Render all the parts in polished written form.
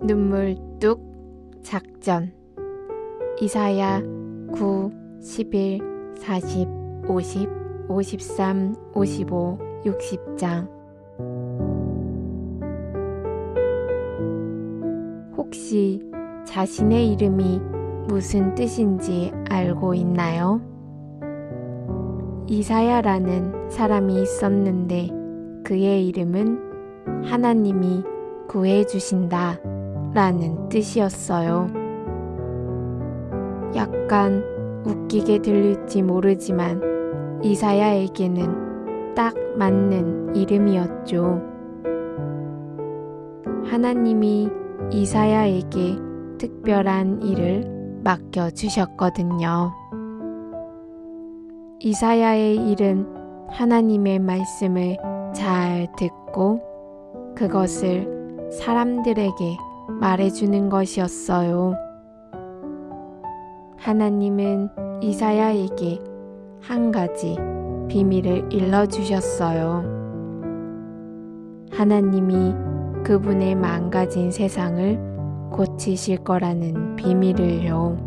눈물 뚝 작전. 이사야 9, 11, 40, 50, 53, 55, 60장. 혹시 자신의 이름이 무슨 뜻인지 알고 있나요? 이사야라는 사람이 있었는데 그의 이름은 하나님이 구해주신다 라는 뜻이었어요. 약간 웃기게 들릴지 모르지만 이사야에게는 딱 맞는 이름이었죠. 하나님이 이사야에게 특별한 일을 맡겨주셨거든요. 이사야의 일은 하나님의 말씀을 잘 듣고 그것을 사람들에게 말해주는 것이었어요. 하나님은 이사야에게 한 가지 비밀을 일러주셨어요. 하나님이 그분의 망가진 세상을 고치실 거라는 비밀을요.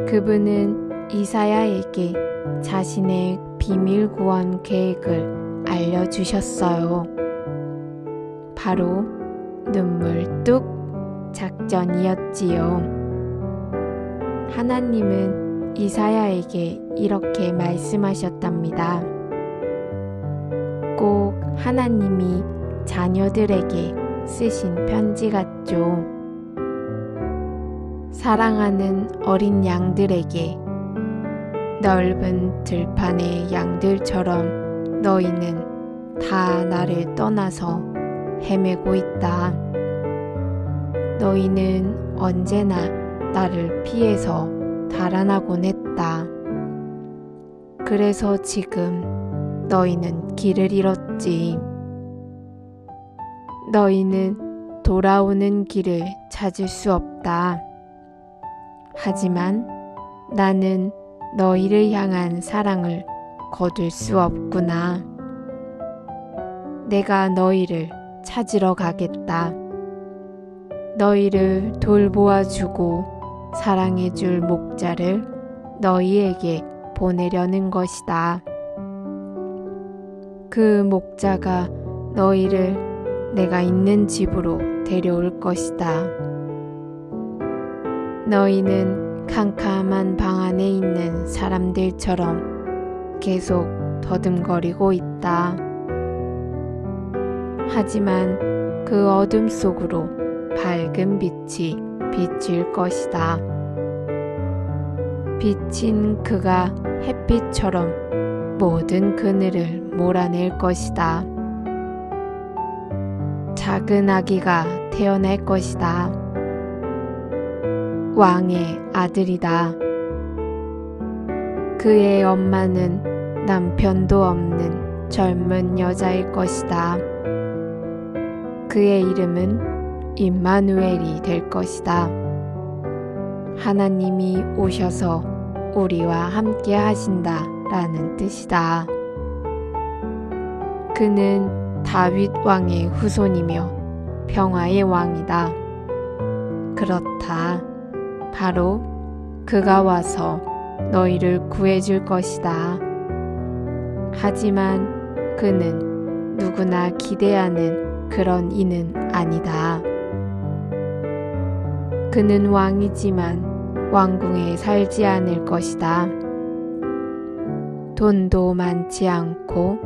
그분은 이사야에게 자신의 비밀 구원 계획을 알려주셨어요. 바로 눈물 뚝 작전이었지요. 하나님은 이사야에게 이렇게 말씀하셨답니다. 꼭 하나님이 자녀들에게 쓰신 편지 같죠. 사랑하는 어린 양들에게 넓은 들판의 양들처럼 너희는 다 나를 떠나서 헤매고 있다. 너희는 언제나 나를 피해서 달아나곤 했다. 그래서 지금 너희는 길을 잃었지. 너희는 돌아오는 길을 찾을 수 없다. 하지만 나는 너희를 향한 사랑을 거둘 수 없구나. 내가 너희를 찾으러 가겠다. 너희를 돌보아주고 사랑해줄 목자를 너희에게 보내려는 것이다. 그 목자가 너희를 내가 있는 집으로 데려올 것이다. 너희는 캄캄한 방 안에 있는 사람들처럼 계속 더듬거리고 있다. 하지만 그 어둠 속으로 밝은 빛이 비칠 것이다. 빛인 그가 햇빛처럼 모든 그늘을 몰아낼 것이다. 작은 아기가 태어날 것이다. 왕의 아들이다. 그의 엄마는 남편도 없는 젊은 여자일 것이다. 그의 이름은 임마누엘이 될 것이다. 하나님이 오셔서 우리와 함께 하신다 라는 뜻이다. 그는 다윗 왕의 후손이며 평화의 왕이다. 그렇다. 바로 그가 와서 너희를 구해줄 것이다. 하지만 그는 누구나 기대하는 그런 이는 아니다. 그는 왕이지만 왕궁에 살지 않을 것이다. 돈도 많지 않고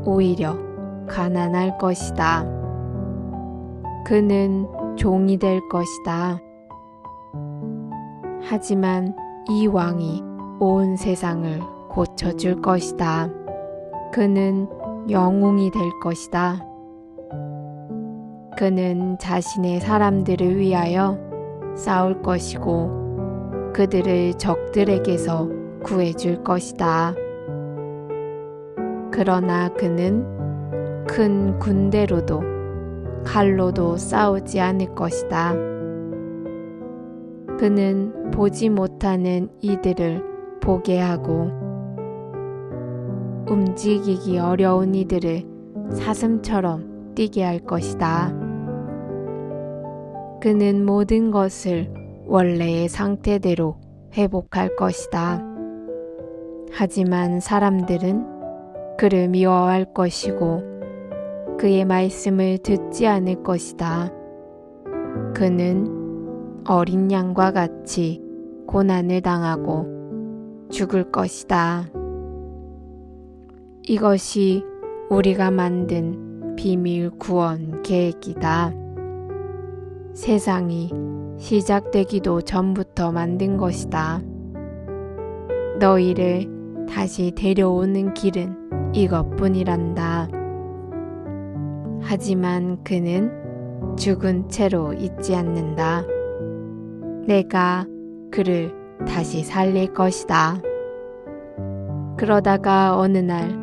오히려 가난할 것이다. 그는 종이 될 것이다. 하지만 이 왕이 온 세상을 고쳐줄 것이다. 그는 영웅이 될 것이다. 그는 자신의 사람들을 위하여 싸울 것이고 그들을 적들에게서 구해줄 것이다. 그러나 그는 큰 군대로도 칼로도 싸우지 않을 것이다. 그는 보지 못하는 이들을 보게 하고 움직이기 어려운 이들을 사슴처럼 뛰게 할 것이다. 그는 모든 것을 원래의 상태대로 회복할 것이다. 하지만 사람들은 그를 미워할 것이고 그의 말씀을 듣지 않을 것이다. 그는 어린 양과 같이 고난을 당하고 죽을 것이다. 이것이 우리가 만든 비밀 구원 계획이다. 세상이 시작되기도 전부터 만든 것이다. 너희를 다시 데려오는 길은 이것뿐이란다. 하지만 그는 죽은 채로 있지 않는다. 내가 그를 다시 살릴 것이다. 그러다가 어느 날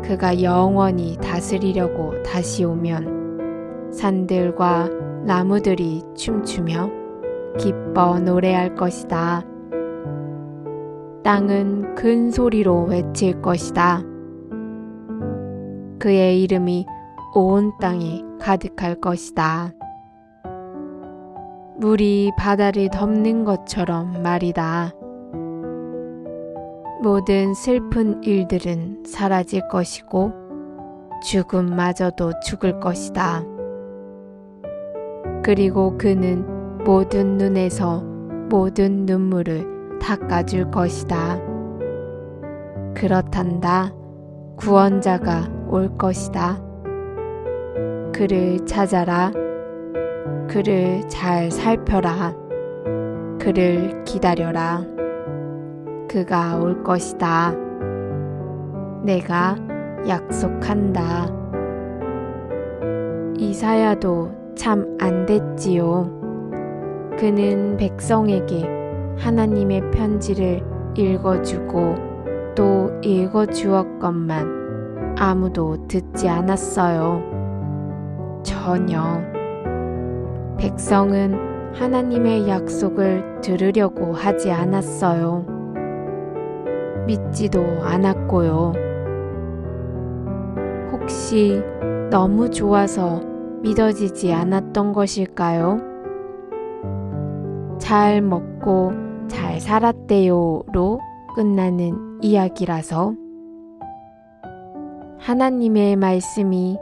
그가 영원히 다스리려고 다시 오면 산들과 나무들이 춤추며 기뻐 노래할 것이다. 땅은 큰 소리로 외칠 것이다. 그의 이름이 온 땅에 가득할 것이다. 물이 바다를 덮는 것처럼 말이다. 모든 슬픈 일들은 사라질 것이고 죽음마저도 죽을 것이다. 그리고 그는 모든 눈에서 모든 눈물을 닦아줄 것이다. 그렇단다. 구원자가 올 것이다. 그를 찾아라. 그를 잘 살펴라. 그를 기다려라. 그가 올 것이다. 내가 약속한다. 이사야도 참 안 됐지요. 그는 백성에게 하나님의 편지를 읽어주고 또 읽어주었건만 아무도 듣지 않았어요. 전혀. 백성은 하나님의 약속을 들으려고 하지 않았어요. 믿지도 않았고요. 혹시 너무 좋아서 믿어지지 않았던 것일까요? 잘 먹고 잘 살았대요로 끝나는 이야기라서. 하나님의 말씀이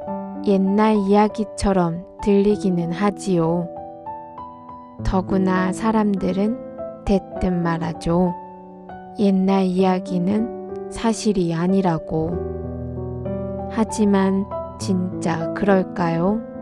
옛날 이야기처럼 들리기는 하지요. 더구나 사람들은 대뜸 말하죠. 옛날 이야기는 사실이 아니라고. 하지만 진짜 그럴까요?